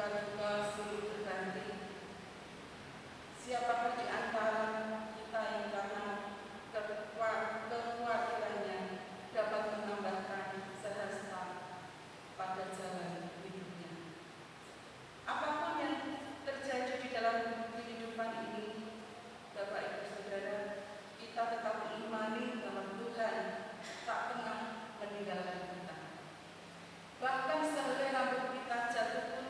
suka duka silih berganti. Siapakah di antara kita yang karena kekhawatirannya dapat menambahkan sehasta pada jalan hidupnya? Apapun yang terjadi di dalam kehidupan ini, Bapak Ibu Saudara, kita tetap mengimani bahwa Tuhan tak pernah meninggalkan kita. Bahkan sehelai rambut kita jatuh pun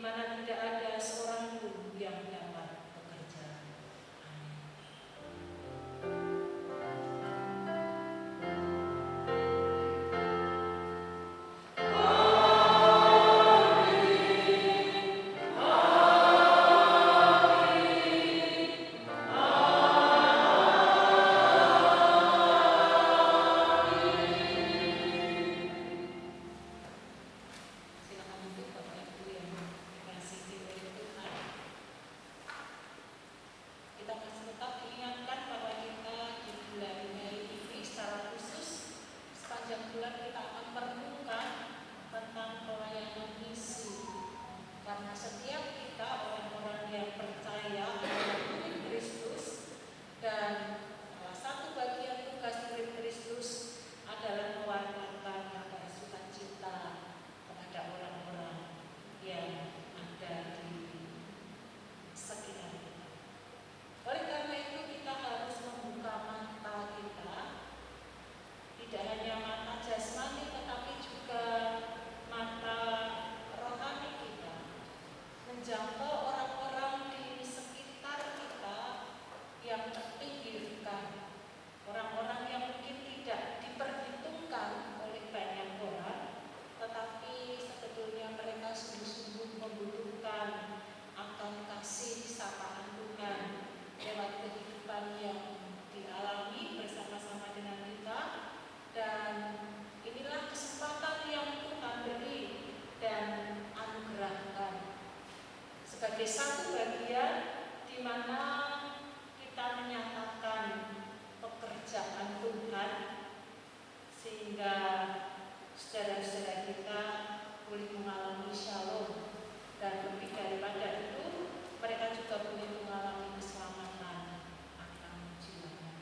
mana tidak ada seorang pun yang dapat bekerja. Amin. Sebagai satu bagian di mana kita menyatakan pekerjaan Tuhan, sehingga saudara-saudara kita boleh mengalami shalom, dan lebih daripada itu mereka juga boleh mengalami keselamatan akan jiwanya.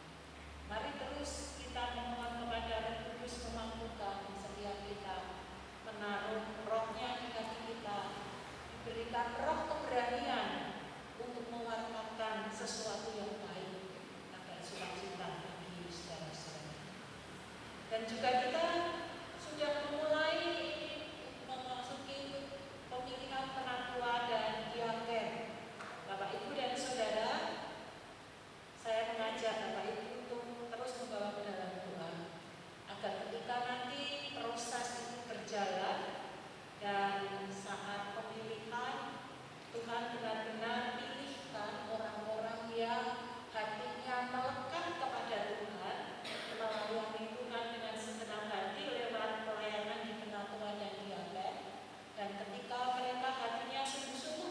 Mari terus kita memohon kepada Roh Kudus memampukan setiap kita, menaruh rohnya di hati kita, berikan roh keberanian untuk mewartakan sesuatu yang baik agar sukacita bagi saudara-saudara. Dan juga kita sudah memulai memasuki pemilihan penatua dan diaken. Bapak Ibu dan Saudara, saya mengajak Bapak Ibu untuk terus membawa ke dalam doa, agar ketika nanti proses itu berjalan dan saat pemilihan, Tuhan benar-benar pilihkan orang-orang yang hatinya melekat kepada Tuhan, melayani Tuhan dengan segenap hati lewat pelayanan di penatua dan diaken. Dan ketika mereka hatinya sungguh-sungguh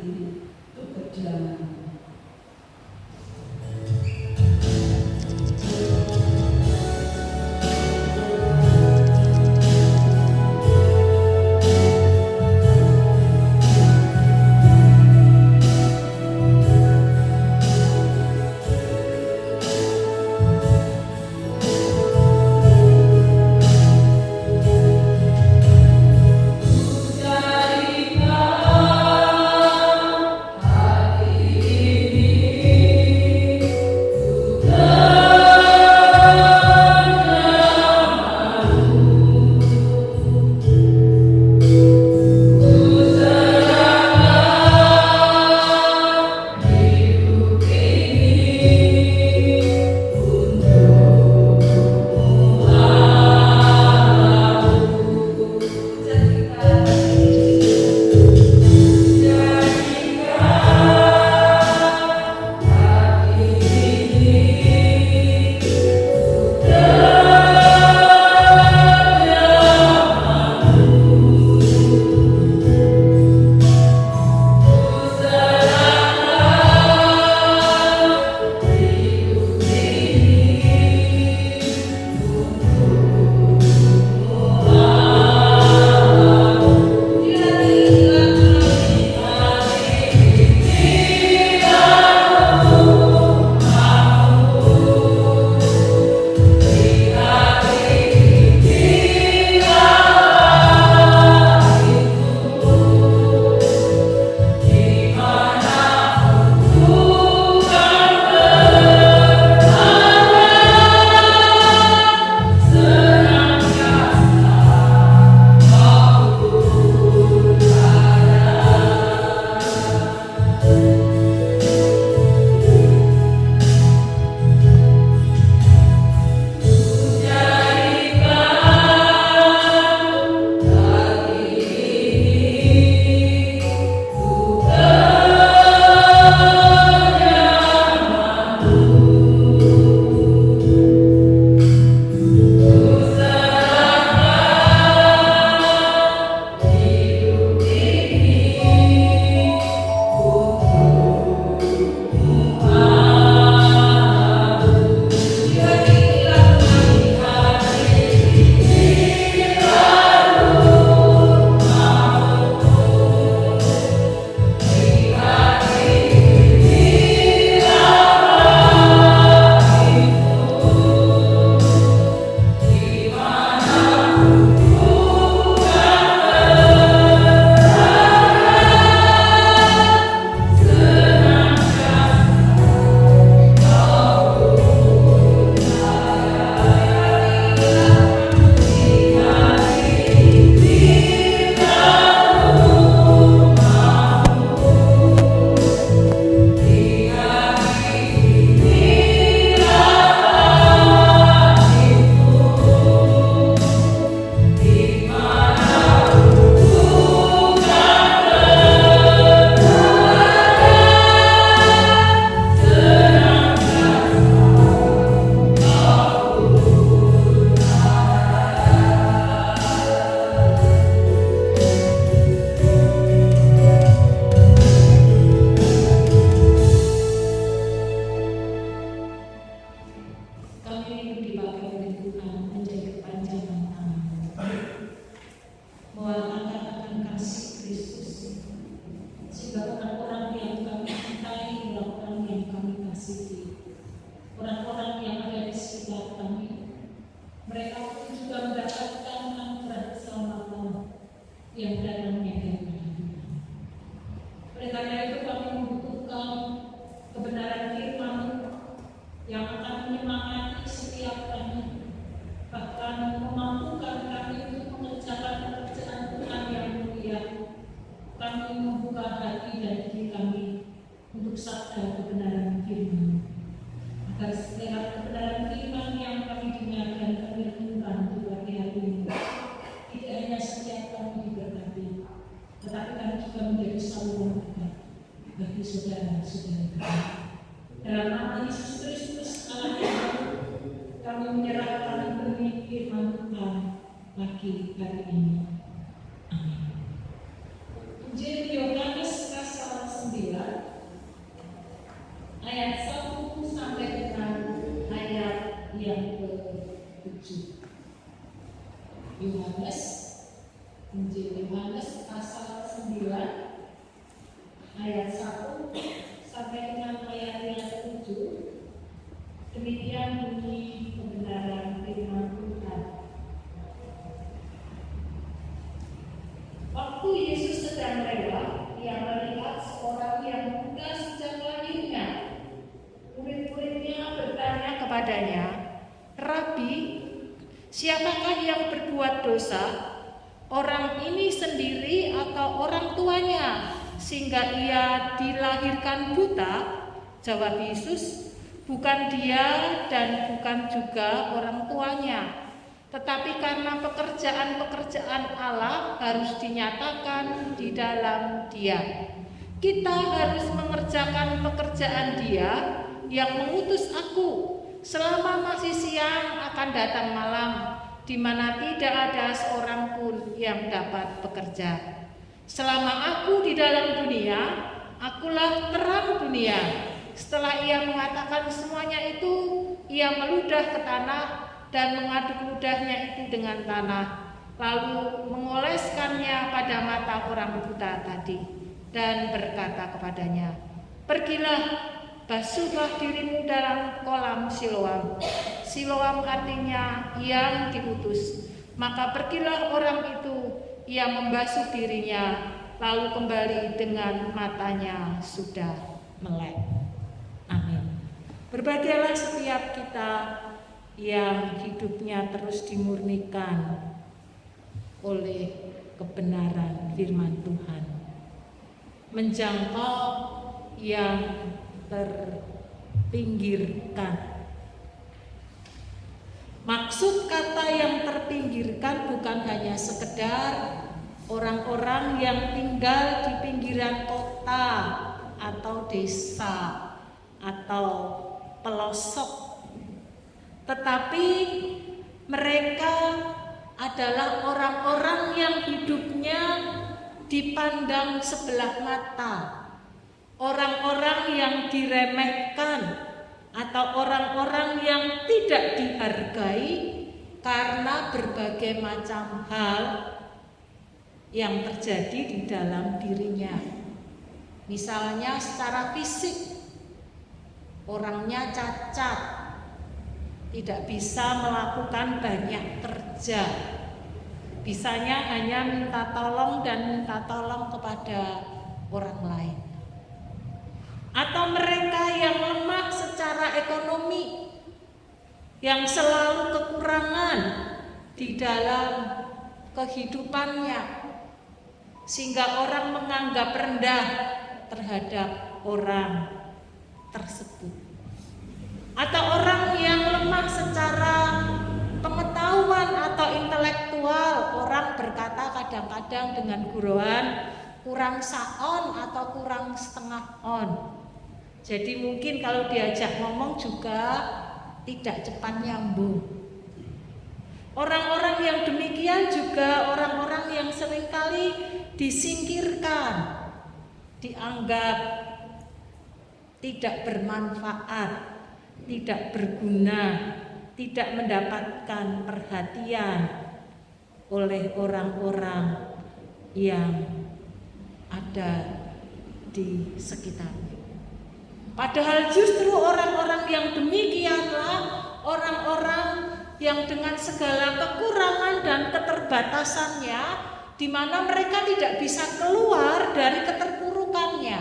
ini untuk perjuangan. Injil Yohanes pasal Yohanes, Injil Yohanes pasal 9 ayat 1 sampai dengan ayat yang 7. Demikian bunyi kebenaran firman Tuhan. Waktu Yesus sedang lewat, ia melihat seorang yang buta sejak lahirnya. Murid-muridnya bertanya kepadanya, "Rabi, siapakah yang berbuat dosa, orang ini sendiri atau orang tuanya, sehingga ia dilahirkan buta?" Jawab Yesus, "Bukan dia dan bukan juga orang tuanya, tetapi karena pekerjaan-pekerjaan Allah harus dinyatakan di dalam dia. Kita harus mengerjakan pekerjaan Dia yang mengutus aku. Selama masih siang akan datang malam, di mana tidak ada seorang pun yang dapat bekerja. Selama aku di dalam dunia, akulah terang dunia." Setelah ia mengatakan semuanya itu, ia meludah ke tanah dan mengaduk ludahnya itu dengan tanah, lalu mengoleskannya pada mata orang buta tadi dan berkata kepadanya, "Pergilah, basuhlah dirimu dalam kolam Siloam." Siloam artinya yang diutus. Maka pergilah orang itu, ia membasuh dirinya, lalu kembali dengan matanya sudah melek. Amin. Berbahagialah setiap kita yang hidupnya terus dimurnikan oleh kebenaran firman Tuhan, menjangkau yang terpinggirkan. Maksud kata yang terpinggirkan bukan hanya sekedar orang-orang yang tinggal di pinggiran kota atau desa atau pelosok, tetapi mereka adalah orang-orang yang hidupnya dipandang sebelah mata, orang-orang yang diremehkan, atau orang-orang yang tidak dihargai karena berbagai macam hal yang terjadi di dalam dirinya. Misalnya secara fisik, orangnya cacat, tidak bisa melakukan banyak kerja, bisanya hanya minta tolong dan minta tolong kepada orang lain. Atau mereka yang lemah secara ekonomi, yang selalu kekurangan di dalam kehidupannya, sehingga orang menganggap rendah terhadap orang tersebut. Atau orang yang lemah secara pengetahuan atau intelektual, orang berkata kadang-kadang dengan gurauan, kurang saon atau kurang setengah on. Jadi mungkin kalau diajak ngomong juga tidak cepat nyambung. Orang-orang yang demikian juga orang-orang yang seringkali disingkirkan, dianggap tidak bermanfaat, tidak berguna, tidak mendapatkan perhatian oleh orang-orang yang ada di sekitarnya. Padahal justru orang-orang yang demikianlah orang-orang yang dengan segala kekurangan dan keterbatasannya, di mana mereka tidak bisa keluar dari keterpurukannya.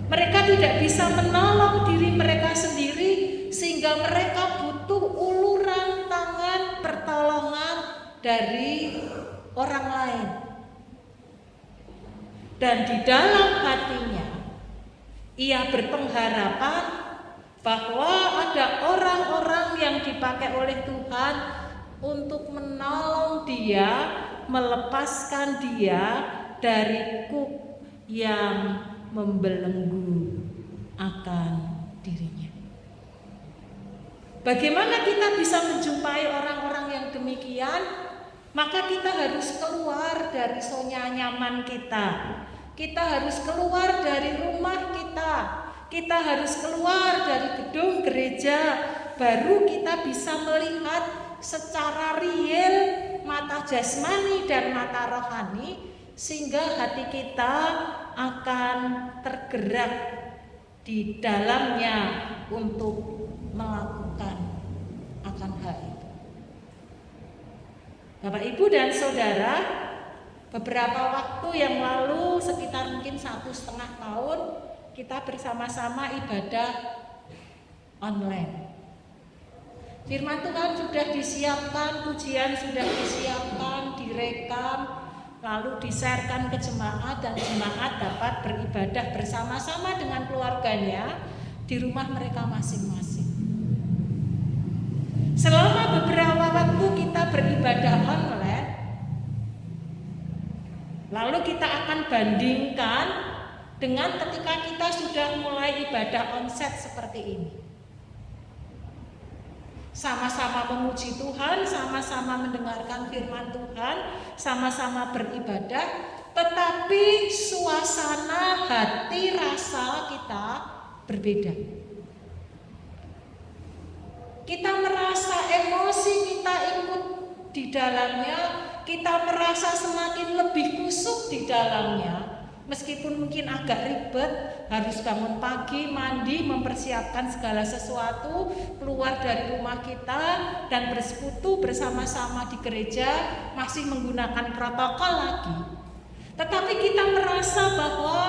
Mereka tidak bisa menolong diri mereka sendiri, sehingga mereka butuh uluran tangan pertolongan dari orang lain. Dan di dalam hatinya ia berpengharapan bahwa ada orang-orang yang dipakai oleh Tuhan untuk menolong dia, melepaskan dia dari kuk yang membelenggu akan dirinya. Bagaimana kita bisa menjumpai orang-orang yang demikian? Maka kita harus keluar dari zona nyaman kita. Kita harus keluar dari rumah kita. Kita harus keluar dari gedung gereja. Baru kita bisa melihat secara real mata jasmani dan mata rohani, sehingga hati kita akan tergerak di dalamnya untuk melakukan akan hal itu. Bapak, Ibu, dan Saudara, beberapa waktu yang lalu, sekitar mungkin 1,5 tahun, kita bersama-sama ibadah online. Firman Tuhan sudah disiapkan, pujian sudah disiapkan, direkam, lalu diserahkan ke jemaat, dan jemaat dapat beribadah bersama-sama dengan keluarganya di rumah mereka masing-masing. Selama beberapa waktu kita beribadah online, lalu kita akan bandingkan dengan ketika kita sudah mulai ibadah onsite seperti ini. Sama-sama memuji Tuhan, sama-sama mendengarkan firman Tuhan, sama-sama beribadah, tetapi suasana hati rasa kita berbeda. Kita merasa emosi kita ikut di dalamnya, kita merasa semakin lebih kusuk di dalamnya. Meskipun mungkin agak ribet, harus bangun pagi, mandi, mempersiapkan segala sesuatu, keluar dari rumah kita dan bersekutu bersama-sama di gereja, masih menggunakan protokol lagi. Tetapi kita merasa bahwa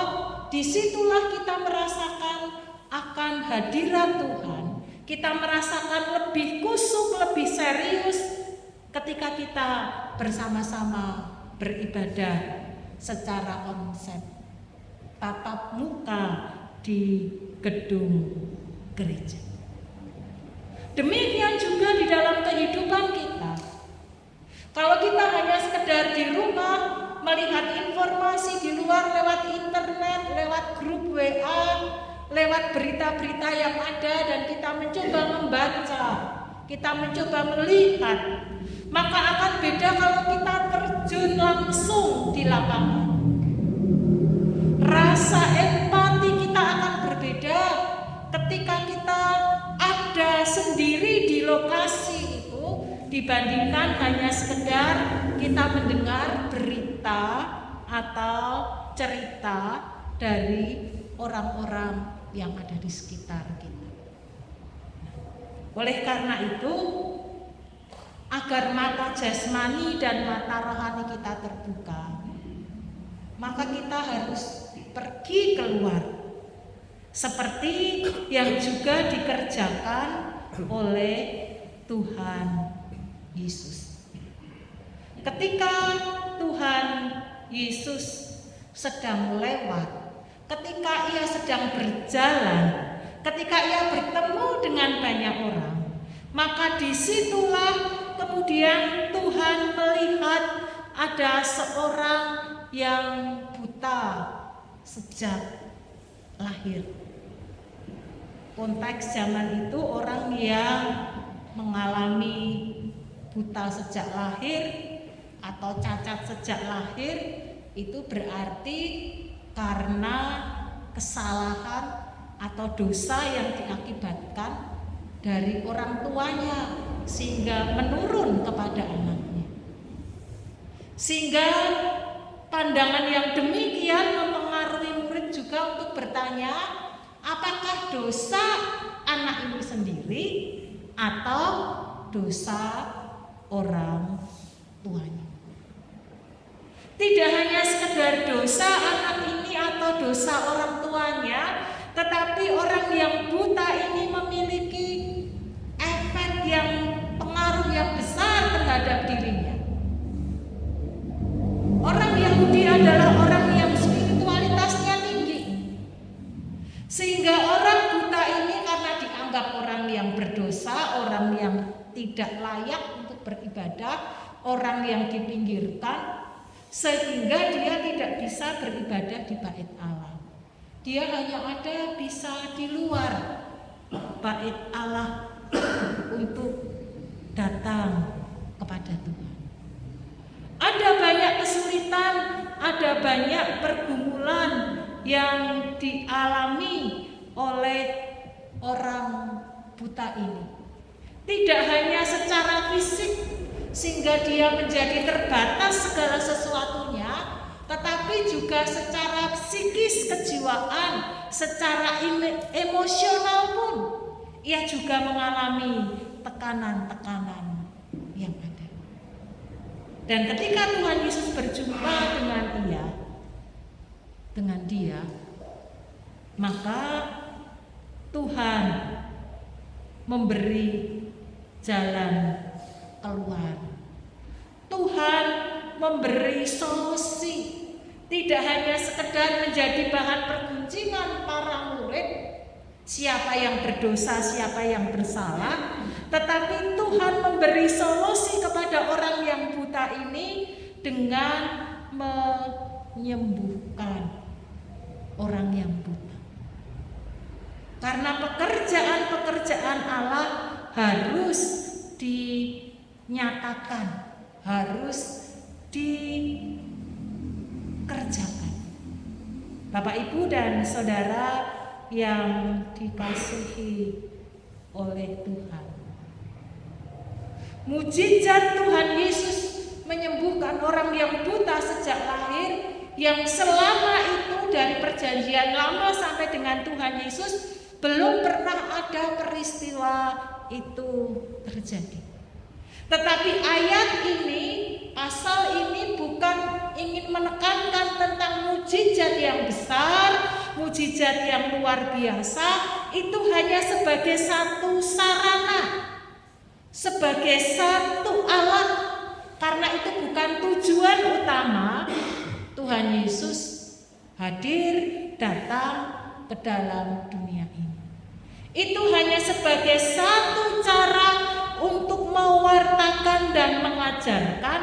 disitulah kita merasakan akan hadirat Tuhan. Kita merasakan lebih kusuk, lebih serius ketika kita bersama-sama beribadah secara onsite, tatap muka di gedung gereja. Demikian juga di dalam kehidupan kita. Kalau kita hanya sekedar di rumah melihat informasi di luar lewat internet, lewat grup WA, lewat berita-berita yang ada, dan kita mencoba membaca, kita mencoba melihat, maka akan beda kalau kita terjun langsung di lapangan. Rasa empati kita akan berbeda ketika kita ada sendiri di lokasi itu dibandingkan hanya sekedar kita mendengar berita atau cerita dari orang-orang yang ada di sekitar kita. Oleh karena itu, agar mata jasmani dan mata rohani kita terbuka, maka kita harus pergi keluar, seperti yang juga dikerjakan oleh Tuhan Yesus. Ketika Tuhan Yesus sedang lewat, ketika ia sedang berjalan, ketika ia bertemu dengan banyak orang, maka disitulah kemudian Tuhan melihat ada seorang yang buta sejak lahir. Konteks zaman itu orang yang mengalami buta sejak lahir atau cacat sejak lahir itu berarti karena kesalahan atau dosa yang diakibatkan dari orang tuanya sehingga menurun kepada anaknya. Sehingga pandangan yang demikian mempengaruhi murid juga untuk bertanya, apakah dosa anak ini sendiri atau dosa orang tuanya. Tidak hanya sekedar dosa anak ini atau dosa orang tuanya, tetapi orang yang buta ini memiliki efek yang pengaruh yang besar terhadap dirinya. Orang Yahudi adalah orang yang spiritualitasnya tinggi, sehingga orang buta ini karena dianggap orang yang berdosa, orang yang tidak layak untuk beribadah, orang yang dipinggirkan, sehingga dia tidak bisa beribadah di bait Allah. Dia hanya ada bisa di luar bait Allah untuk datang kepada Tuhan. Ada banyak kesulitan, ada banyak pergumulan yang dialami oleh orang buta ini. Tidak hanya secara fisik sehingga dia menjadi terbatas segala sesuatunya, tetapi juga secara psikis, kejiwaan, secara emosional pun ia juga mengalami tekanan-tekanan yang ada. Dan ketika Tuhan Yesus berjumpa dengan dia, maka Tuhan memberi jalan keluar. Tuhan memberi solusi, tidak hanya sekedar menjadi bahan pergunjingan para murid, siapa yang berdosa, siapa yang bersalah, tetapi Tuhan memberi solusi kepada orang yang buta ini dengan menyembuhkan orang yang buta. Karena pekerjaan-pekerjaan Allah harus dinyatakan, harus dikerjakan. Bapak, Ibu, dan saudara yang dikasihi oleh Tuhan, mujizat Tuhan Yesus menyembuhkan orang yang buta sejak lahir, yang selama itu dari perjanjian lama sampai dengan Tuhan Yesus belum pernah ada peristiwa itu terjadi. Tetapi ayat ini, pasal ini bukan ingin menekankan tentang mujizat yang besar, mujizat yang luar biasa. Itu hanya sebagai satu sarana, sebagai satu alat. Karena itu bukan tujuan utama Tuhan Yesus hadir datang ke dalam dunia ini. Itu hanya sebagai satu cara untuk mewartakan dan mengajarkan,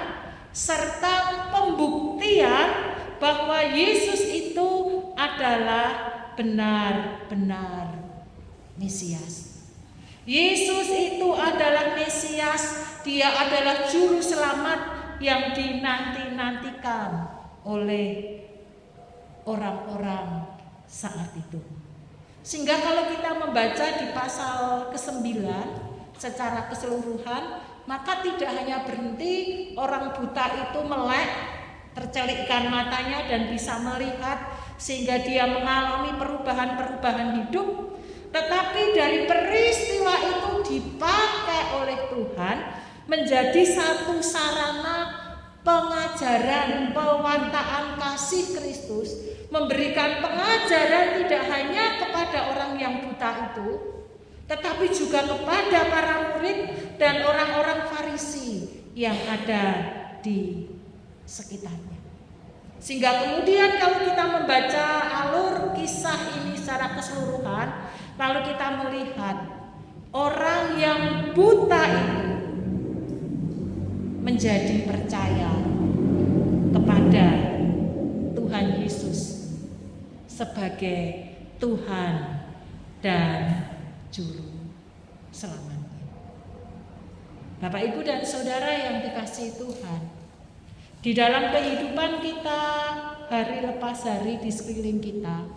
serta pembuktian bahwa Yesus itu adalah benar-benar Mesias. Yesus itu adalah Mesias, dia adalah juru selamat yang dinanti-nantikan oleh orang-orang saat itu. Sehingga kalau kita membaca di pasal ke-9 secara keseluruhan, maka tidak hanya berhenti orang buta itu melek, tercelikkan matanya dan bisa melihat sehingga dia mengalami perubahan-perubahan hidup, tetapi dari peristiwa itu dipakai oleh Tuhan menjadi satu sarana pengajaran, pewartaan kasih Kristus, memberikan pengajaran tidak hanya kepada orang yang buta itu, tetapi juga kepada para murid dan orang-orang Farisi yang ada di sekitarnya. Sehingga kemudian kalau kita membaca alur kisah ini secara keseluruhan, lalu kita melihat orang yang buta itu menjadi percaya kepada Tuhan Yesus sebagai Tuhan dan Juru Selamatnya. Bapak, Ibu, dan saudara yang dikasihi Tuhan, di dalam kehidupan kita hari lepas hari di sekeliling kita,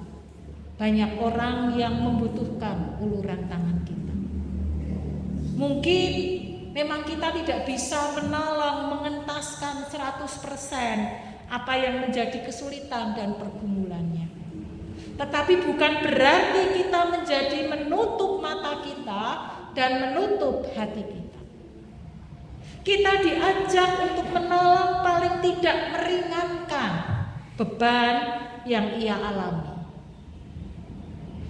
banyak orang yang membutuhkan uluran tangan kita. Mungkin memang kita tidak bisa menolong, mengentaskan 100% apa yang menjadi kesulitan dan pergumulannya. Tetapi bukan berarti kita menjadi menutup mata kita dan menutup hati kita. Kita diajak untuk menolong, paling tidak meringankan beban yang ia alami.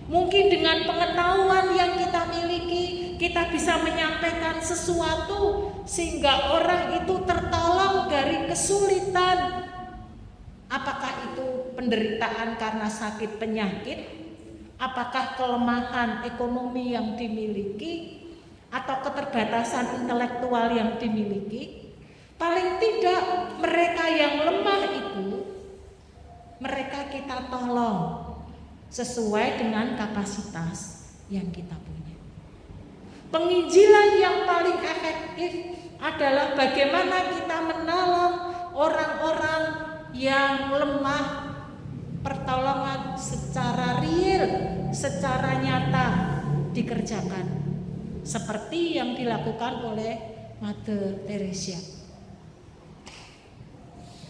Mungkin dengan pengetahuan yang kita miliki, kita bisa menyampaikan sesuatu sehingga orang itu tertolong dari kesulitan. Apakah itu penderitaan karena sakit penyakit? Apakah kelemahan ekonomi yang dimiliki? Atau keterbatasan intelektual yang dimiliki? Paling tidak mereka yang lemah itu, mereka kita tolong sesuai dengan kapasitas yang kita punya. Penginjilan yang paling efektif adalah bagaimana kita menolong orang-orang yang lemah, pertolongan secara real, secara nyata dikerjakan. seperti yang dilakukan oleh Mother Teresa.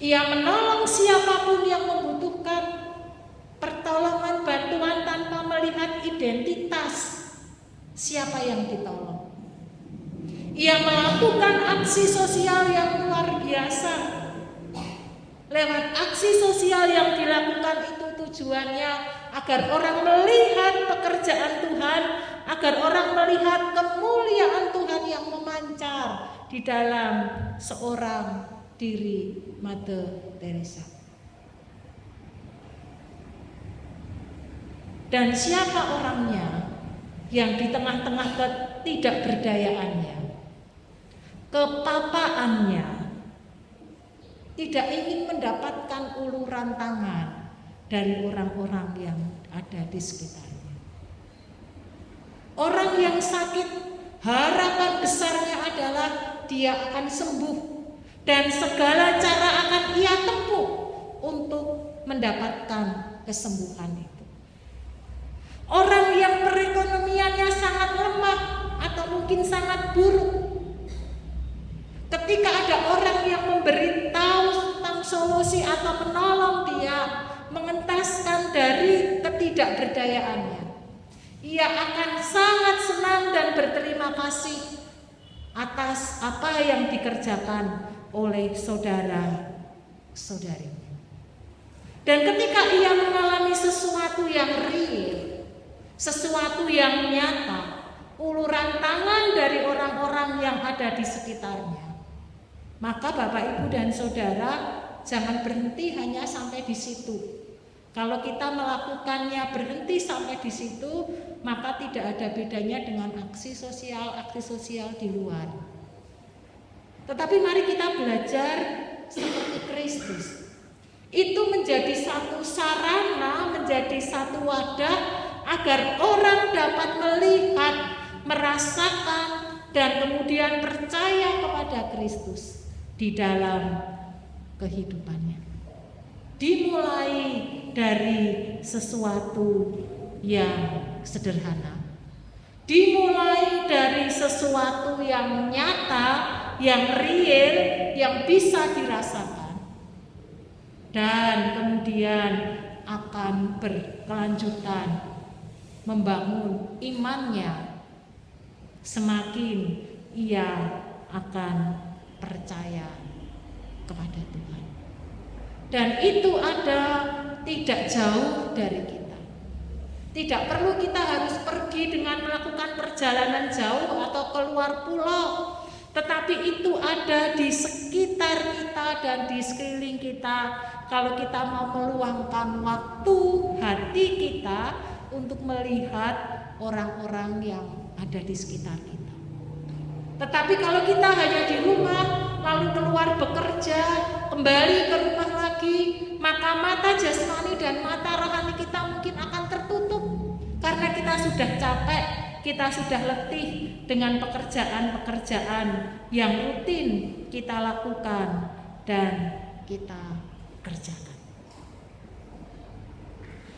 Ia menolong siapapun yang membutuhkan pertolongan bantuan tanpa melihat identitas siapa yang ditolong. Ia melakukan aksi sosial yang luar biasa. Lewat aksi sosial yang dilakukan itu tujuannya agar orang melihat pekerjaan Tuhan, agar orang melihat kemuliaan Tuhan yang memancar di dalam seorang diri Mother Teresa. Dan siapa orangnya yang di tengah-tengah ketidakberdayaannya, kepapaannya, tidak ingin mendapatkan uluran tangan dari orang-orang yang ada di sekitarnya. Orang yang sakit, harapan besarnya adalah dia akan sembuh dan segala cara akan ia tempuh untuk mendapatkan kesembuhan itu. Orang yang perekonomiannya sangat lemah atau mungkin sangat buruk, ketika ada orang yang memberitahu tentang solusi atau menolong dia, mengentaskan dari ketidakberdayaannya, ia akan sangat senang dan berterima kasih atas apa yang dikerjakan oleh saudara-saudarinya. Dan ketika ia mengalami sesuatu yang real, sesuatu yang nyata, uluran tangan dari orang-orang yang ada di sekitarnya, maka Bapak, Ibu, dan Saudara jangan berhenti hanya sampai di situ. Kalau kita melakukannya berhenti sampai di situ, maka tidak ada bedanya dengan aksi sosial di luar. Tetapi mari kita belajar seperti Kristus. Itu menjadi satu sarana, menjadi satu wadah agar orang dapat melihat, merasakan, dan kemudian percaya kepada Kristus di dalam kehidupannya. Dimulai dari sesuatu yang sederhana, dimulai dari sesuatu yang nyata, yang real, yang bisa dirasakan, dan kemudian akan berkelanjutan membangun imannya. Semakin ia akan percaya kepada Tuhan. Dan itu ada tidak jauh dari kita. Tidak perlu kita harus pergi dengan melakukan perjalanan jauh atau keluar pulau, tetapi itu ada di sekitar kita dan di sekeliling kita. Kalau kita mau meluangkan waktu hati kita untuk melihat orang-orang yang ada di sekitar kita. Tetapi kalau kita hanya di rumah, lalu keluar bekerja, kembali ke rumah lagi, maka mata jasmani dan mata rohani kita mungkin akan tertutup. Karena kita sudah capek, kita sudah letih dengan pekerjaan-pekerjaan yang rutin kita lakukan dan kita kerjakan.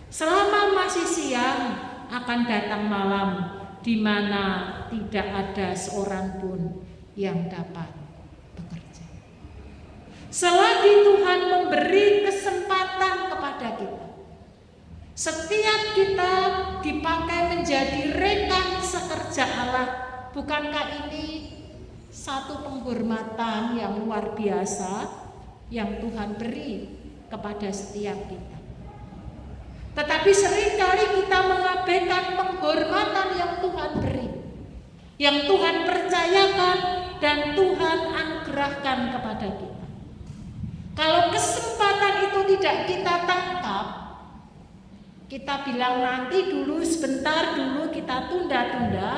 Selama masih siang, akan datang malam di mana tidak ada seorang pun yang dapat bekerja. Selagi Tuhan memberi kesempatan kepada kita, setiap kita dipakai menjadi rekan sekerja Allah. Bukankah ini satu penghormatan yang luar biasa yang Tuhan beri kepada setiap kita? Tetapi seringkali kita mengabaikan penghormatan yang Tuhan beri, yang Tuhan percayakan dan Tuhan anugerahkan kepada kita. Kalau kesempatan itu tidak kita tangkap, kita bilang nanti dulu, sebentar dulu, kita tunda-tunda,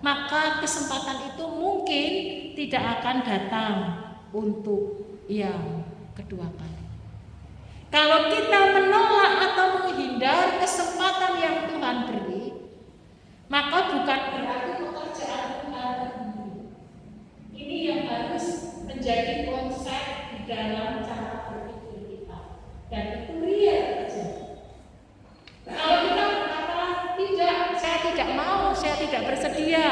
maka kesempatan itu mungkin tidak akan datang untuk yang kedua kali. Kalau kita menolak atau menghindar kesempatan yang Tuhan beri, maka bukan berarti pekerjaan Tuhan terhenti. Ini yang harus menjadi konsep di dalam cara berpikir kita, dan itu real saja. Kalau kita berkata tidak, saya tidak mau, saya tidak bersedia,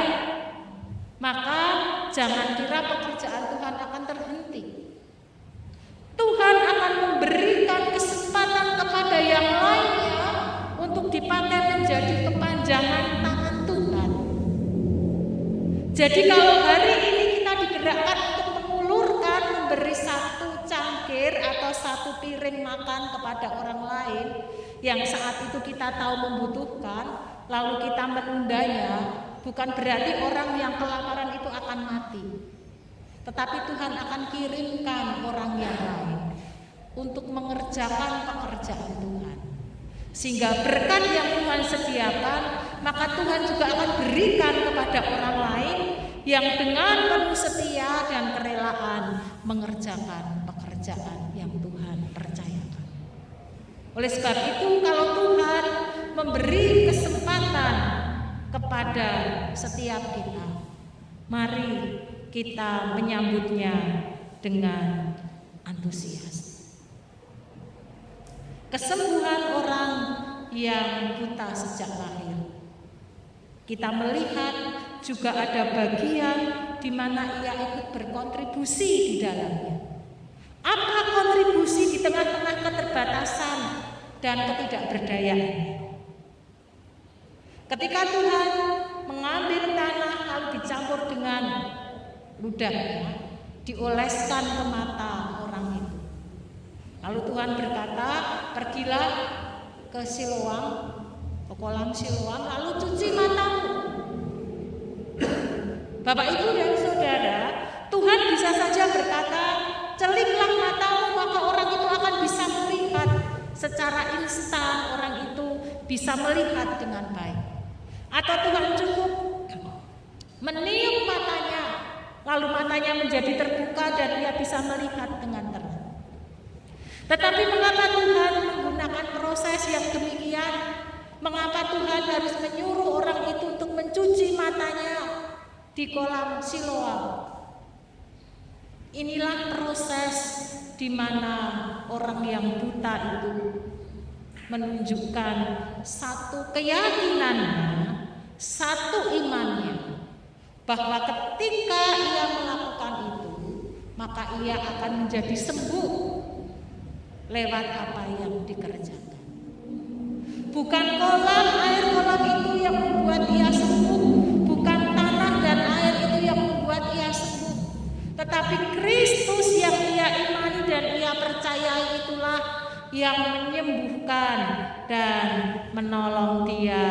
maka jangan kira pekerjaan Tuhan akan terhenti. Tuhan akan memberikan kesempatan kepada yang lainnya untuk dipakai menjadi kepanjangan tangan Tuhan. Jadi kalau hari ini kita digerakkan untuk mengulurkan, memberi satu cangkir atau satu piring makan kepada orang lain yang saat itu kita tahu membutuhkan, lalu kita menundanya, bukan berarti orang yang kelaparan itu akan mati. Tetapi Tuhan akan kirimkan orang yang lain untuk mengerjakan pekerjaan Tuhan. Sehingga berkat yang Tuhan sediakan, maka Tuhan juga akan berikan kepada orang lain yang dengan penuh setia dan kerelaan mengerjakan pekerjaan yang Tuhan percayakan. Oleh sebab itu, kalau Tuhan memberi kesempatan kepada setiap kita, mari kita menyambutnya dengan antusias. Kesembuhan orang yang buta sejak lahir, kita melihat juga ada bagian di mana ia ikut berkontribusi di dalamnya. Apa kontribusi di tengah-tengah keterbatasan dan ketidakberdayaan? Ketika Tuhan mengambil tanah lalu dicampur dengan ludahnya, dioleskan ke mata orang itu. Lalu Tuhan berkata, pergilah ke Siloam, ke kolam Siloam, lalu cuci matamu. Bapak, Ibu, dan Saudara, Tuhan bisa saja berkata, celiklah matamu, maka orang itu akan bisa melihat secara instan, orang itu bisa melihat dengan baik. Atau Tuhan cukup meniup matanya, lalu matanya menjadi terbuka dan ia bisa melihat dengan terang. Tetapi mengapa Tuhan menggunakan proses yang demikian? Mengapa Tuhan harus menyuruh orang itu untuk mencuci matanya di kolam Siloam? Inilah proses di mana orang yang buta itu menunjukkan satu keyakinannya, satu imannya, bahwa ketika ia melakukan itu, maka ia akan menjadi sembuh lewat apa yang dikerjakan. Bukan air kolam itu yang membuat ia sembuh, bukan tanah dan air itu yang membuat ia sembuh, tetapi Kristus yang ia imani dan ia percayai itulah yang menyembuhkan dan menolong dia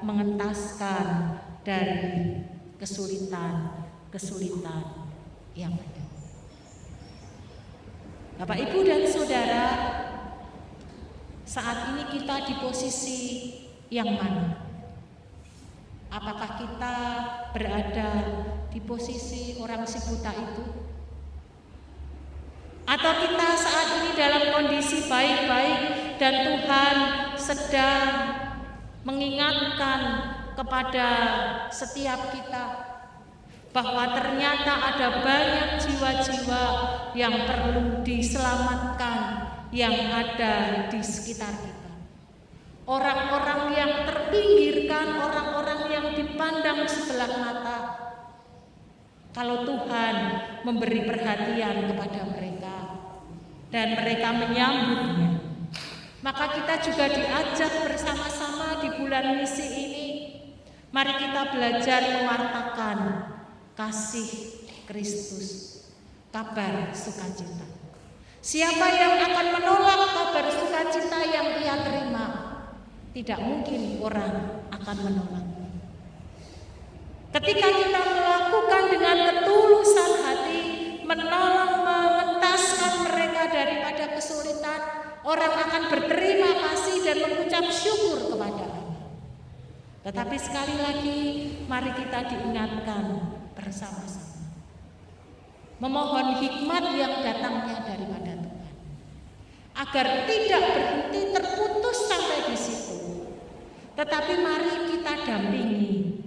mengentaskan dari kesulitan yang ada. Bapak, Ibu, dan Saudara, saat ini kita di posisi yang mana? Apakah kita berada di posisi orang si buta itu? Atau kita saat ini dalam kondisi baik-baik dan Tuhan sedang mengingatkan kepada setiap kita bahwa ternyata ada banyak jiwa-jiwa yang perlu diselamatkan yang ada di sekitar kita. Orang-orang yang terpinggirkan, orang-orang yang dipandang sebelah mata. Kalau Tuhan memberi perhatian kepada mereka dan mereka menyambutnya, maka kita juga diajak bersama-sama di bulan misi ini. Mari kita belajar mewartakan kasih Kristus, kabar sukacita. Siapa yang akan menolak kabar sukacita yang ia terima? Tidak mungkin orang akan menolak. Ketika kita melakukan dengan ketulusan hati, menolong, mengentaskan mereka daripada kesulitan, orang akan berterima kasih dan mengucap syukur kepada Allah. Tetapi sekali lagi, mari kita diingatkan bersama-sama, memohon hikmat yang datangnya daripada Tuhan, agar tidak berhenti terputus sampai di situ. Tetapi mari kita dampingi,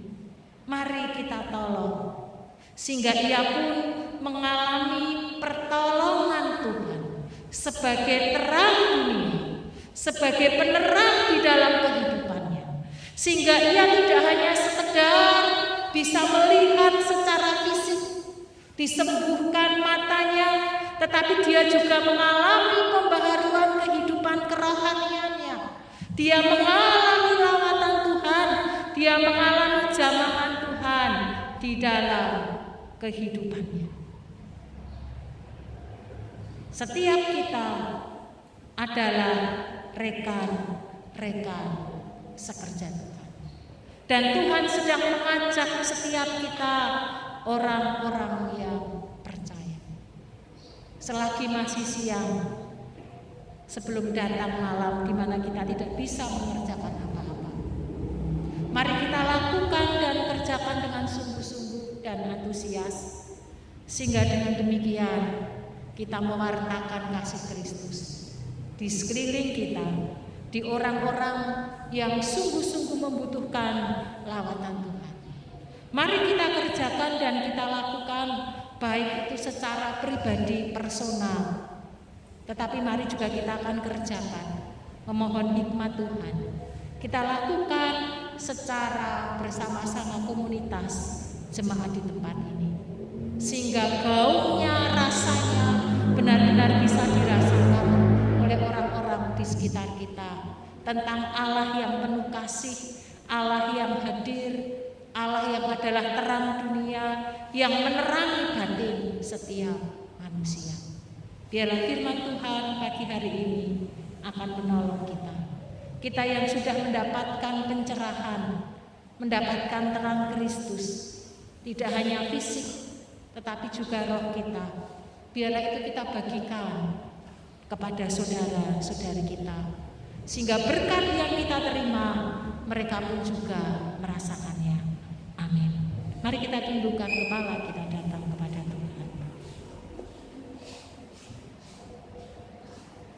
mari kita tolong, sehingga ia pun mengalami pertolongan Tuhan sebagai terang dunia, sebagai penerang di dalam kehidupannya, sehingga ia tidak hanya sekedar bisa melihat secara fisik, disembuhkan matanya, tetapi dia juga mengalami pembaharuan kehidupan kerohaniannya. Dia mengalami lawatan Tuhan, dia mengalami jamahan Tuhan di dalam kehidupannya. Setiap kita adalah rekan-rekan sekerja Tuhan. Dan Tuhan sedang mengajak setiap kita, orang-orang yang percaya. Selagi masih siang, sebelum datang malam di mana kita tidak bisa mengerjakan apa-apa, mari kita lakukan dan kerjakan dengan sungguh-sungguh dan antusias, sehingga dengan demikian kita mewartakan kasih Kristus di sekeliling kita, di orang-orang yang sungguh-sungguh membutuhkan lawatan Tuhan. Mari kita kerjakan dan kita lakukan, baik itu secara pribadi, personal, tetapi mari juga kita akan kerjakan, memohon hikmat Tuhan. Kita lakukan secara bersama-sama komunitas jemaat di tempat ini, sehingga gaungnya, rasanya benar-benar bisa dirasakan oleh orang-orang di sekitar kita tentang Allah yang penuh kasih, Allah yang hadir, Allah yang adalah terang dunia, yang menerangi batin setiap manusia. Biarlah firman Tuhan pagi hari ini akan menolong kita. Kita yang sudah mendapatkan pencerahan, mendapatkan terang Kristus, tidak hanya fisik, tetapi juga roh kita. Biarlah itu kita bagikan kepada saudara-saudari kita, sehingga berkat yang kita terima, mereka pun juga merasakannya. Amin. Mari kita tundukkan kepala, kita datang kepada Tuhan.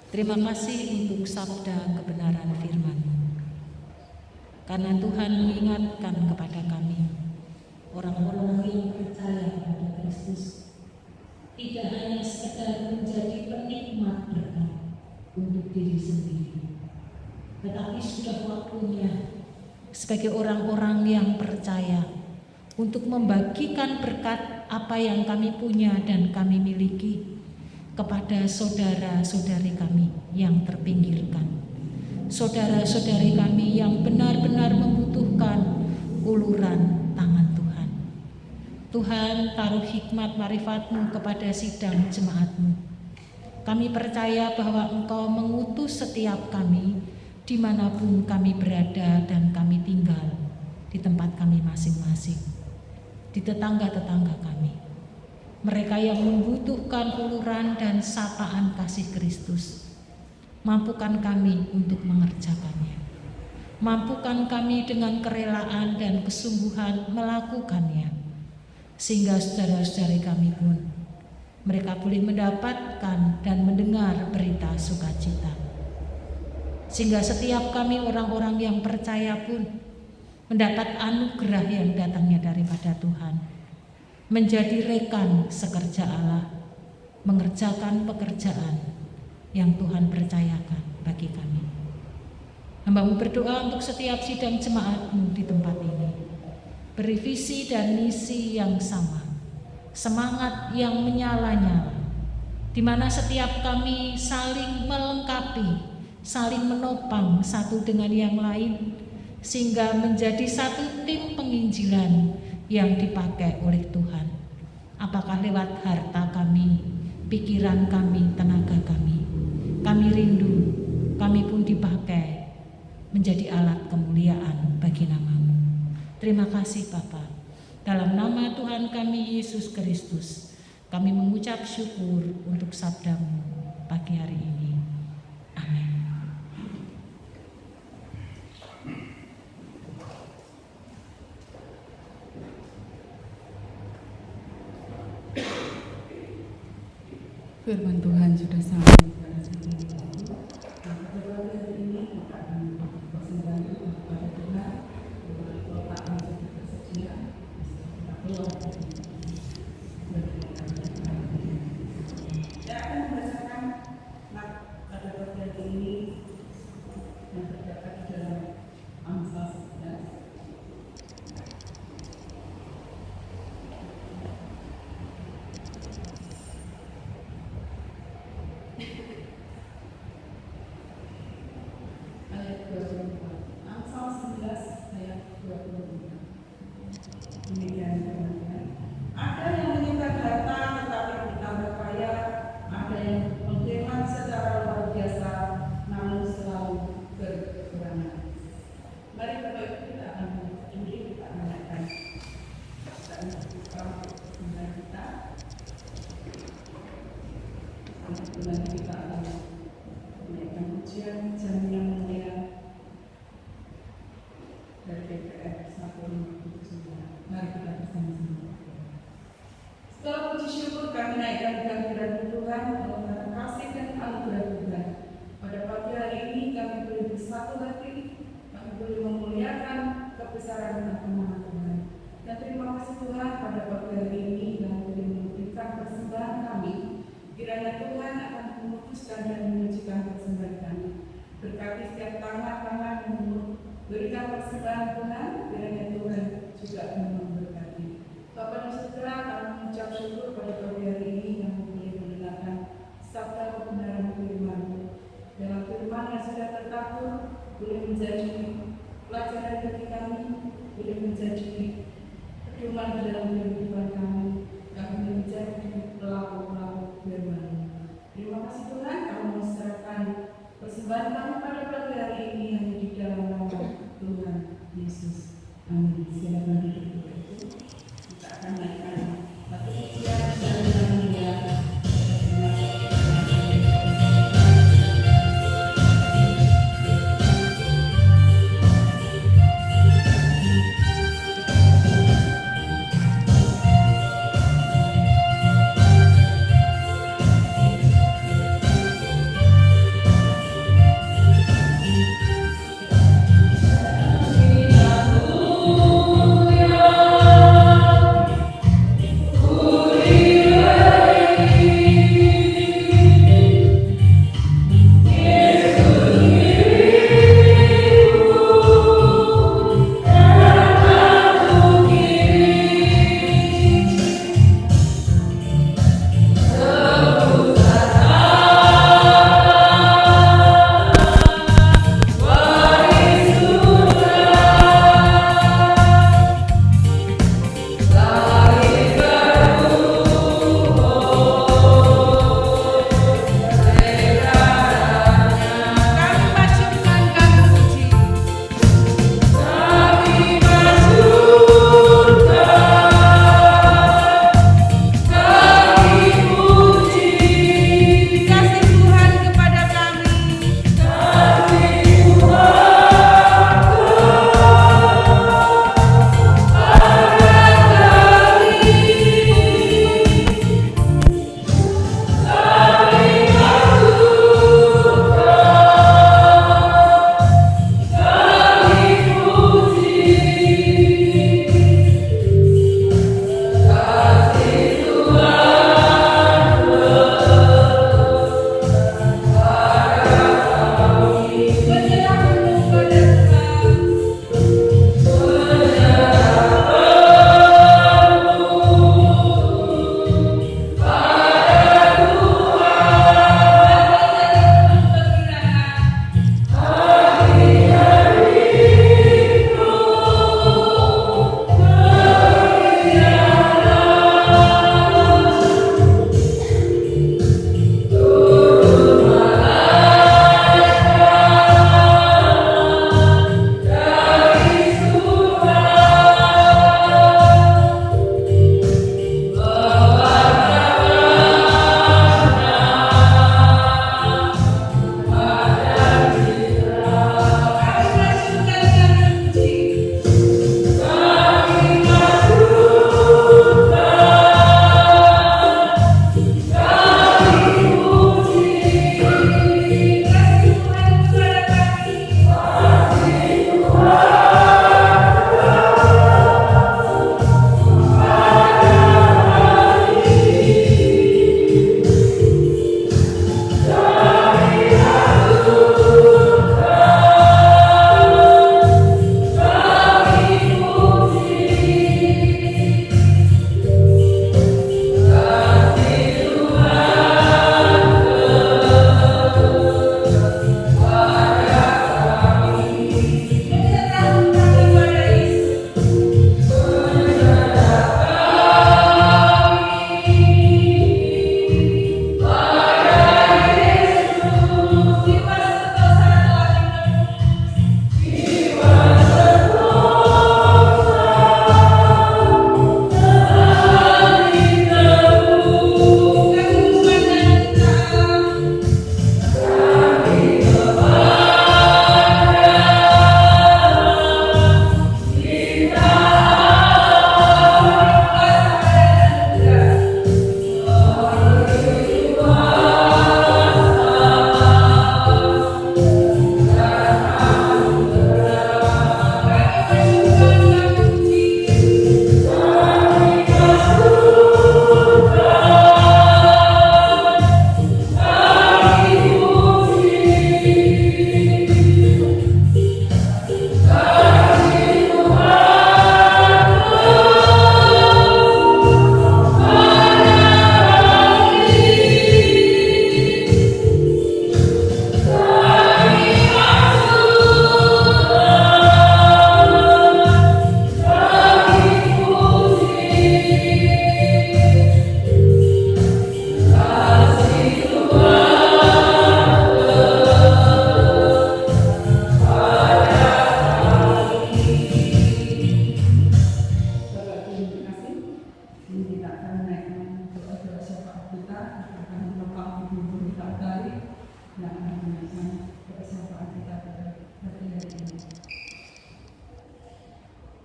Terima kasih untuk sabda kebenaran firman, karena Tuhan mengingatkan kepada kami, orang-orang yang percaya pada Kristus, tidak hanya sekedar menjadi penikmat berkat untuk diri sendiri, tetapi sudah waktunya sebagai orang-orang yang percaya untuk membagikan berkat apa yang kami punya dan kami miliki kepada saudara-saudari kami yang terpinggirkan, saudara-saudari kami yang benar-benar membutuhkan uluran tangan Tuhan. Tuhan, taruh hikmat marifat-Mu kepada sidang jemaat-Mu. Kami percaya bahwa Engkau mengutus setiap kami dimanapun kami berada dan kami tinggal, di tempat kami masing-masing, di tetangga-tetangga kami. Mereka yang membutuhkan uluran dan sapaan kasih Kristus, mampukan kami untuk mengerjakannya. Mampukan kami dengan kerelaan dan kesungguhan melakukannya, sehingga saudara-saudari kami pun, mereka boleh mendapatkan dan mendengar berita sukacita. Sehingga setiap kami orang-orang yang percaya pun mendapat anugerah yang datangnya daripada Tuhan, menjadi rekan sekerja Allah, mengerjakan pekerjaan yang Tuhan percayakan bagi kami. Hamba-Mu berdoa untuk setiap sidang jemaat-Mu di tempat ini, beri visi dan misi yang sama, semangat yang menyala-nyala, di mana setiap kami saling melengkapi, saling menopang satu dengan yang lain, sehingga menjadi satu tim penginjilan yang dipakai oleh Tuhan. Apakah lewat harta kami, pikiran kami, tenaga kami. Kami rindu, kami pun dipakai menjadi alat kemuliaan bagi nama-Mu. Terima kasih Bapa. Dalam nama Tuhan kami Yesus Kristus, kami mengucap syukur untuk sabda-Mu pagi hari ini. Amin. Firman Tuhan sudah sampai kepada kita. Pada hari ini kita akan bersembahyang kepada Tuhan. Bapak yang sudah bersedia, saya akan membacakan pada bagian ini yang terdapat di dalam Amsal 11. dari DPR 159. Mari kita bersama-sama. Setelah puji syukur kami naikkan kehadirat Tuhan dalam karena kasih dan anugerah Tuhan. Pada pagi hari ini kami boleh bersatu hati, kami boleh memuliakan kebesaran dan kemenangan Tuhan. Dan terima kasih Tuhan pada pagi hari ini kami boleh memberikan persembahan kami. Kiranya Tuhan akan memutuskan dan menyucikan persembahan kami. Berkati setiap tangan-tangan yang memberikan persembahan Tuhan, kiranya Tuhan juga akan memberkati. Bapak dan Saudara, kami mengucap syukur pada pagi hari ini kami boleh mendengarkan sabda kebenaran firman. Dalam firman yang sudah tertabur boleh menjadi pelajaran bagi kami, boleh menjadi pedoman di dalam kehidupan kami, kami menjadi pelaku-pelaku firman. Terima kasih Tuhan, kami menserahkan persembahan kami pada pagi hari ini hanya di dalam nama Tuhan Yesus. Amin. Silakan duduk. Kita akan naikkan satu pujian dan nyanyian. Hallelujah.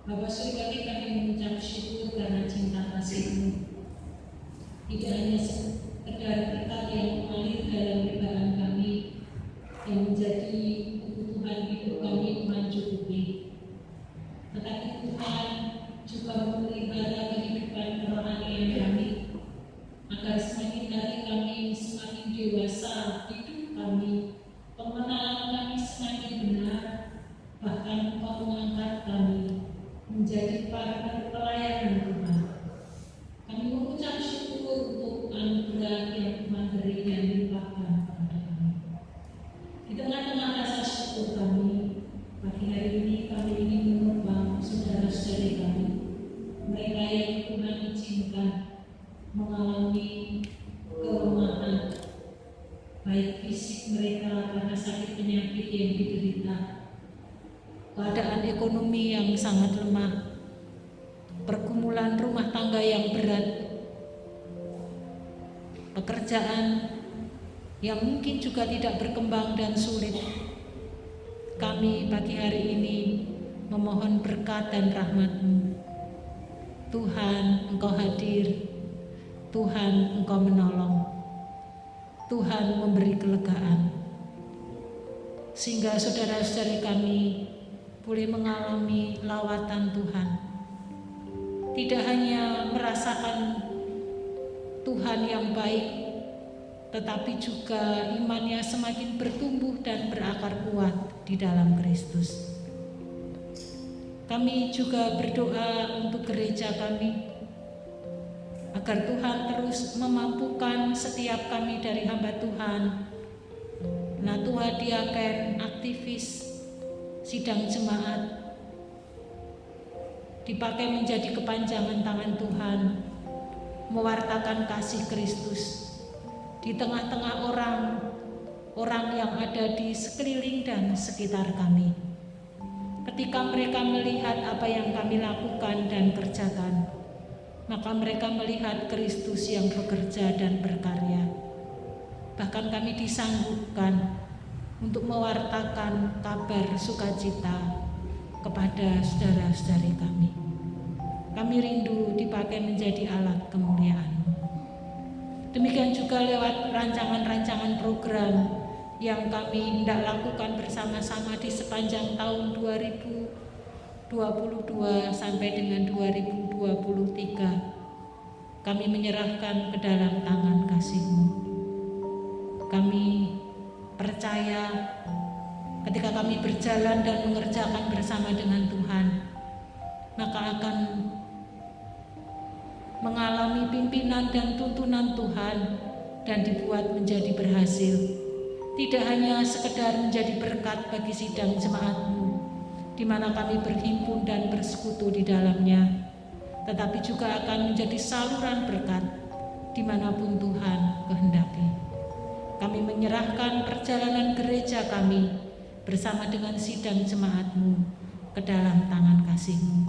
Bapa Surgawi, kami mengucap syukur karena cinta kasih-Mu. Tidak hanya sekedar berkat yang mengalir dalam kehidupan kami, yang menjadi kebutuhan hidup kami mencukupi, tetapi Tuhan juga memelihara kehidupan kerohanian kami, agar semakin hari kami semakin dewasa hidup kami, pengenalan kami semakin benar, bahkan Engkau mengangkat kami menjadi partner pelayanan Tuhan. Kami mengucap syukur untuk anugerah yang Tuhan beri dan limpahkan kepada kami. Di tengah-tengah rasa syukur kami, pagi hari ini kami ingin menumpang saudara-saudari kami, mereka yang Tuhan izinkan mengalami kelemahan, baik fisik mereka karena sakit penyakit yang diderita, keadaan ekonomi yang sangat lemah, pergumulan rumah tangga yang berat, pekerjaan yang mungkin juga tidak berkembang dan sulit. Kami pagi hari ini memohon berkat dan rahmat-Mu. Tuhan, Engkau hadir. Tuhan, Engkau menolong. Tuhan memberi kelegaan, sehingga saudara-saudari kami boleh mengalami lawatan Tuhan. Tidak hanya merasakan Tuhan yang baik, tetapi juga imannya semakin bertumbuh dan berakar kuat di dalam Kristus. Kami juga berdoa untuk gereja kami, agar Tuhan terus memampukan setiap kami dari hamba Tuhan, penatua diaken, aktivis, sidang jemaat, dipakai menjadi kepanjangan tangan Tuhan, mewartakan kasih Kristus di tengah-tengah orang yang ada di sekeliling dan sekitar kami. Ketika mereka melihat apa yang kami lakukan dan kerjakan, maka mereka melihat Kristus yang bekerja dan berkarya. Bahkan kami disanggupkan untuk mewartakan kabar sukacita kepada saudara-saudari kami. Kami rindu dipakai menjadi alat kemuliaan. Demikian juga lewat rancangan-rancangan program yang kami hendak lakukan bersama-sama di sepanjang tahun 2022 sampai dengan 2023. Kami menyerahkan ke dalam tangan kasih-Mu. Kami percaya ketika kami berjalan dan mengerjakan bersama dengan Tuhan, maka akan mengalami pimpinan dan tuntunan Tuhan dan dibuat menjadi berhasil. Tidak hanya sekedar menjadi berkat bagi sidang jemaat-Mu, di mana kami berhimpun dan bersekutu di dalamnya, tetapi juga akan menjadi saluran berkat dimanapun Tuhan kehendaki. Kami menyerahkan perjalanan gereja kami bersama dengan sidang jemaat-Mu ke dalam tangan kasih-Mu,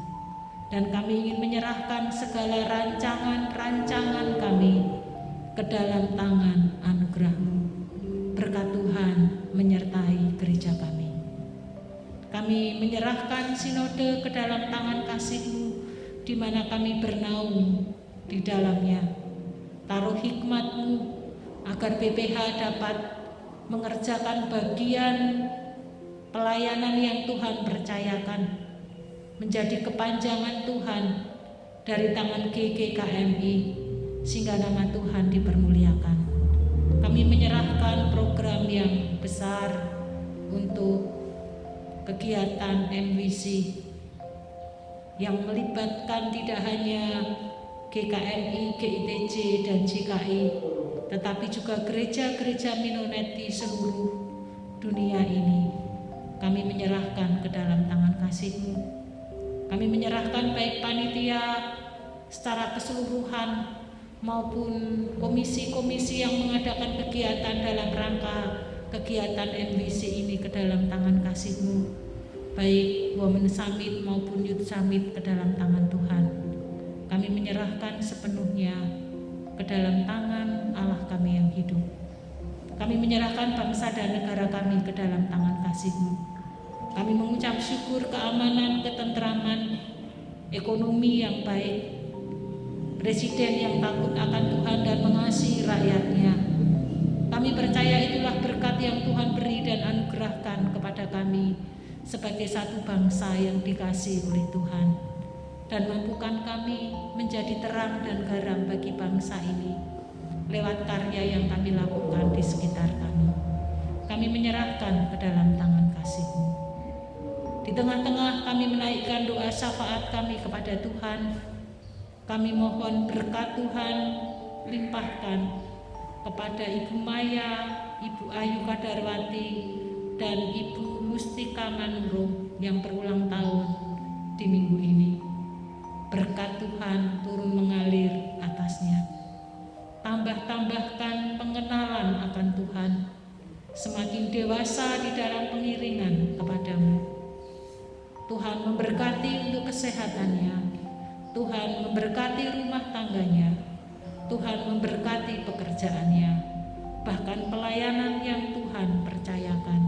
dan kami ingin menyerahkan segala rancangan-rancangan kami ke dalam tangan anugerah-Mu. Berkat Tuhan menyertai gereja kami. Kami menyerahkan sinode ke dalam tangan kasih-Mu, di mana kami bernaung di dalamnya. Taruh hikmat-Mu agar BPH dapat mengerjakan bagian pelayanan yang Tuhan percayakan, menjadi kepanjangan Tuhan dari tangan GKMI, sehingga nama Tuhan dipermuliakan. Kami menyerahkan program yang besar untuk kegiatan MWC yang melibatkan tidak hanya GKMI, GITJ, dan JKI, tetapi juga gereja-gereja Mennonite di seluruh dunia ini. Kami menyerahkan ke dalam tangan kasih-Mu. Kami menyerahkan baik panitia secara keseluruhan maupun komisi-komisi yang mengadakan kegiatan dalam rangka kegiatan MWC ini ke dalam tangan kasih-Mu, baik Women Summit maupun Youth Summit ke dalam tangan Tuhan. Kami menyerahkan sepenuhnya ke dalam tangan Allah kami yang hidup. Kami menyerahkan bangsa dan negara kami ke dalam tangan kasih-Mu. Kami mengucap syukur keamanan, ketenteraman, ekonomi yang baik, presiden yang takut akan Tuhan dan mengasihi rakyatnya. Kami percaya itulah berkat yang Tuhan beri dan anugerahkan kepada kami sebagai satu bangsa yang dikasihi oleh Tuhan, dan mampukan kami menjadi terang dan garam bagi bangsa ini lewat karya yang kami lakukan di sekitar kami. Kami menyerahkan ke dalam tangan kasih-Mu. Di tengah-tengah kami menaikkan doa syafaat kami kepada Tuhan. Kami mohon berkat Tuhan limpahkan kepada Ibu Maya, Ibu Ayu Kadarwati, dan Ibu Mustika Manurung yang berulang tahun di minggu ini. Berkat Tuhan turun mengalir atasnya. Tambahkan pengenalan akan Tuhan, semakin dewasa di dalam pengiringan kepadamu. Tuhan memberkati untuk kesehatannya, Tuhan memberkati rumah tangganya, Tuhan memberkati pekerjaannya, bahkan pelayanan yang Tuhan percayakan,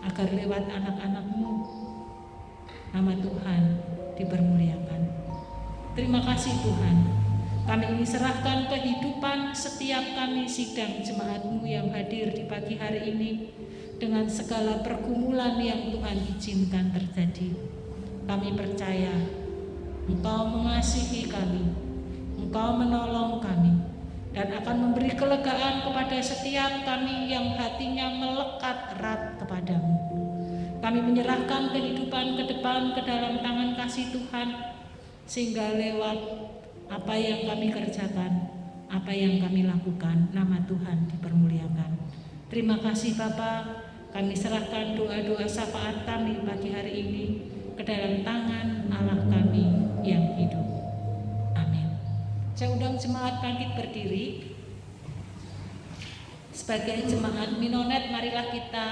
agar lewat anak-anak-Mu nama Tuhan dipermuliakan. Terima kasih Tuhan. Kami ingin serahkan kehidupan setiap kami sidang jemaat-Mu yang hadir di pagi hari ini dengan segala pergumulan yang Tuhan izinkan terjadi. Kami percaya Engkau mengasihi kami, Engkau menolong kami, dan akan memberi kelegaan kepada setiap kami yang hatinya melekat erat kepadamu. Kami menyerahkan kehidupan ke depan ke dalam tangan kasih Tuhan, sehingga lewat apa yang kami kerjakan, apa yang kami lakukan, nama Tuhan dipermuliakan. Terima kasih Bapa. Kami serahkan doa-doa syafaat kami pagi hari ini ke dalam tangan Allah kami yang hidup. Amin. Saya undang jemaat bangkit berdiri. Sebagai jemaat Minonet, marilah kita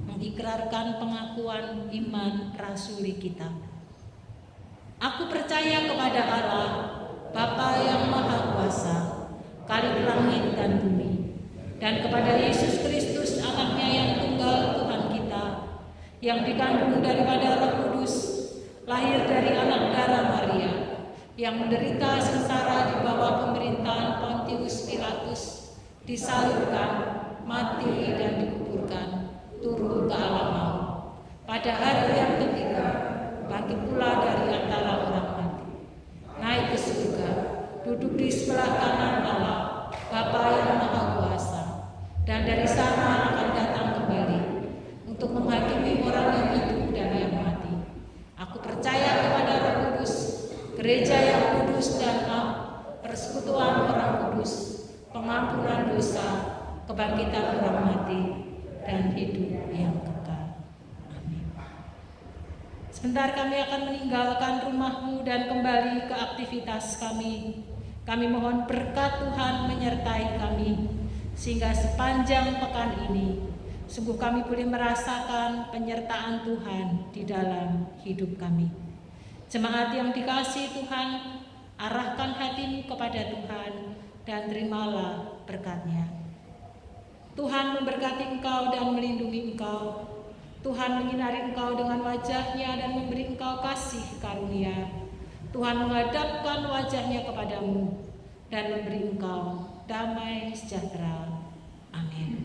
mengikrarkan pengakuan iman rasuli kita. Aku percaya kepada Allah, Bapa yang Maha Kuasa, Khalik langit dan bumi, dan kepada Yesus Kristus, Anaknya yang tunggal Tuhan kita, yang dikandung daripada Roh Kudus, lahir dari anak darah Maria, yang menderita sengsara di bawah pemerintahan Pontius Pilatus, disalibkan, mati dan dikuburkan, turun ke alam maut. Pada hari yang ketiga, bangkit pula dari antara orang mati, naik ke surga, duduk di sebelah kanan Allah, Bapa yang Maha Kuasa, dan dari sana akan datang kembali untuk menghakimi orang yang hidup dan yang mati. Aku percaya kepada Roh Kudus, gereja yang kudus dan persekutuan orang kudus, pengampunan dosa, kebangkitan orang mati, dan hidup yang kekal. Amin. Sebentar kami akan meninggalkan rumah-Mu dan kembali ke aktivitas kami. Kami mohon berkat Tuhan menyertai kami, sehingga sepanjang pekan ini sungguh kami boleh merasakan penyertaan Tuhan di dalam hidup kami. Jemaat yang dikasihi Tuhan, arahkan hatimu kepada Tuhan dan terimalah berkat-Nya. Tuhan memberkati engkau dan melindungi engkau. Tuhan menyinari engkau dengan wajah-Nya dan memberi engkau kasih karunia. Tuhan menghadapkan wajah-Nya kepadamu dan memberi engkau damai sejahtera. Amin.